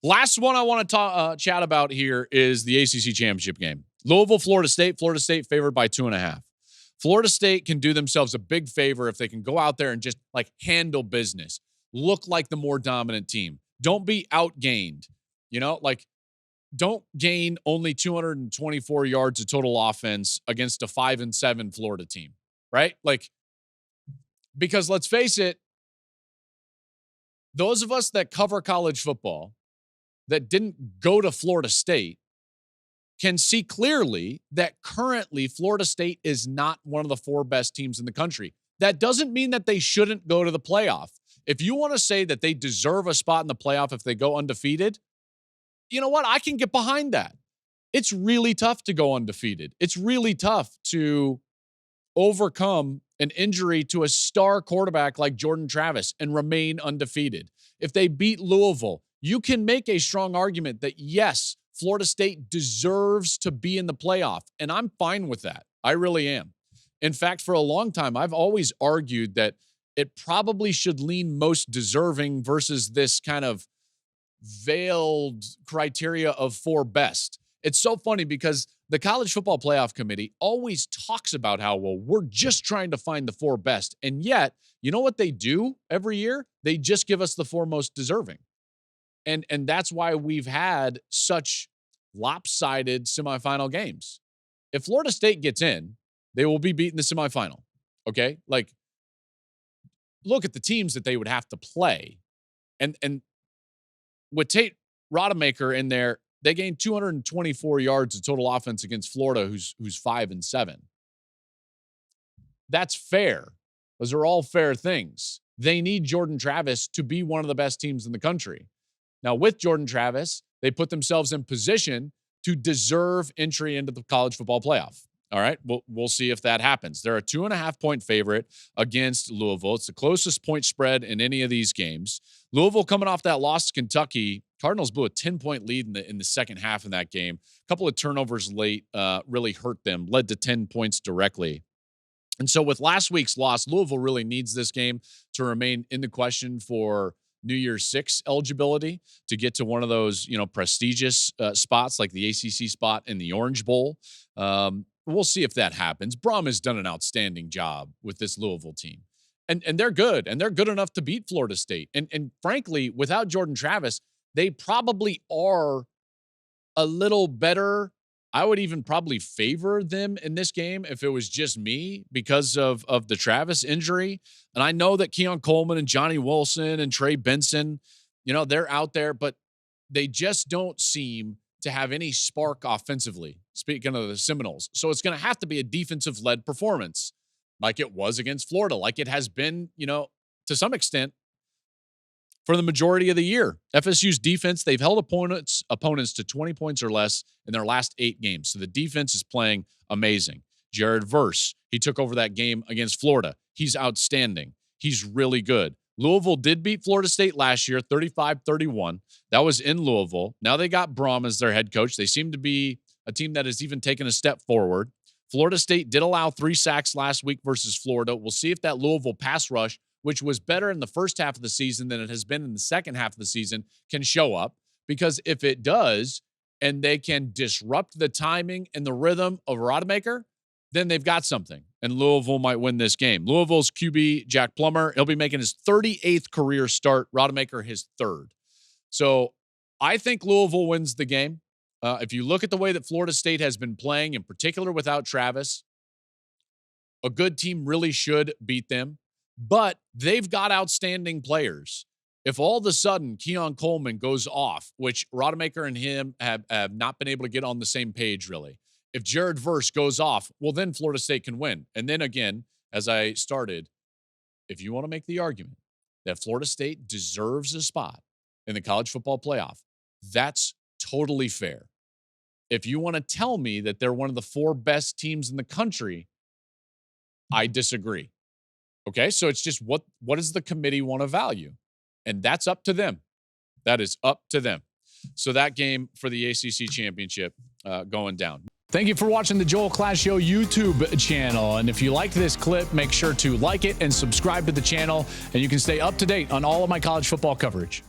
Last one I want to chat about here is the ACC championship game. Louisville, Florida State. Florida State favored by 2.5. Florida State can do themselves a big favor if they can go out there and just like handle business, look like the more dominant team. Don't be outgained, like don't gain only 224 yards of total offense against a 5-7 Florida team, right? Like, because let's face it, those of us that cover college football that didn't go to Florida State can see clearly that currently Florida State is not one of the 4 best teams in the country. That doesn't mean that they shouldn't go to the playoff. If you want to say that they deserve a spot in the playoff if they go undefeated, you know what? I can get behind that. It's really tough to go undefeated. It's really tough to overcome an injury to a star quarterback like Jordan Travis and remain undefeated. If they beat Louisville, you can make a strong argument that, yes, Florida State deserves to be in the playoff, and I'm fine with that. I really am. In fact, for a long time, I've always argued that it probably should lean most deserving versus this kind of veiled criteria of 4 best. It's so funny because the College Football Playoff Committee always talks about how, well, we're just trying to find the 4 best. And yet, you know what they do every year? They just give us the 4 most deserving. And that's why we've had such lopsided semifinal games. If Florida State gets in, they will be beating the semifinal. Okay? Like, look at the teams that they would have to play. And with Tate Rodemaker in there, they gained 224 yards of total offense against Florida, who's 5-7. That's fair. Those are all fair things. They need Jordan Travis to be one of the best teams in the country. Now, with Jordan Travis, they put themselves in position to deserve entry into the college football playoff. All right, we'll see if that happens. They're a 2.5-point favorite against Louisville. It's the closest point spread in any of these games. Louisville coming off that loss to Kentucky. Cardinals blew a 10-point lead in the second half in that game. A couple of turnovers late really hurt them, led to 10 points directly. And so with last week's loss, Louisville really needs this game to remain in the question for New Year's 6 eligibility to get to one of those, prestigious spots like the ACC spot in the Orange Bowl. We'll see if that happens. Brom has done an outstanding job with this Louisville team. And they're good. And they're good enough to beat Florida State. And frankly, without Jordan Travis, they probably are a little better. I would even probably favor them in this game if it was just me because of the Travis injury. And I know that Keon Coleman and Johnny Wilson and Trey Benson, they're out there, but they just don't seem to have any spark offensively, speaking of the Seminoles. So it's going to have to be a defensive-led performance like it was against Florida, like it has been, to some extent for the majority of the year. FSU's defense, they've held opponents to 20 points or less in their last 8 games. So the defense is playing amazing. Jared Verse, he took over that game against Florida. He's outstanding. He's really good. Louisville did beat Florida State last year, 35-31. That was in Louisville. Now they got Brom as their head coach. They seem to be a team that has even taken a step forward. Florida State did allow 3 sacks last week versus Florida. We'll see if that Louisville pass rush, which was better in the first half of the season than it has been in the second half of the season, can show up. Because if it does, and they can disrupt the timing and the rhythm of Rodemaker, then they've got something. And Louisville might win this game. Louisville's QB, Jack Plummer, he'll be making his 38th career start. Rodemaker, his 3rd. So I think Louisville wins the game. If you look at the way that Florida State has been playing, in particular without Travis, a good team really should beat them. But they've got outstanding players. If all of a sudden Keon Coleman goes off, which Rodemaker and him have not been able to get on the same page really. If Jared Verse goes off, well, then Florida State can win. And then again, as I started, if you want to make the argument that Florida State deserves a spot in the college football playoff, that's totally fair. If you want to tell me that they're one of the 4 best teams in the country, I disagree. Okay, so it's just what does the committee want to value? And that's up to them. That is up to them. So that game for the ACC championship going down. Thank you for watching the Joel Klatt Show YouTube channel. And if you liked this clip, make sure to like it and subscribe to the channel. And you can stay up to date on all of my college football coverage.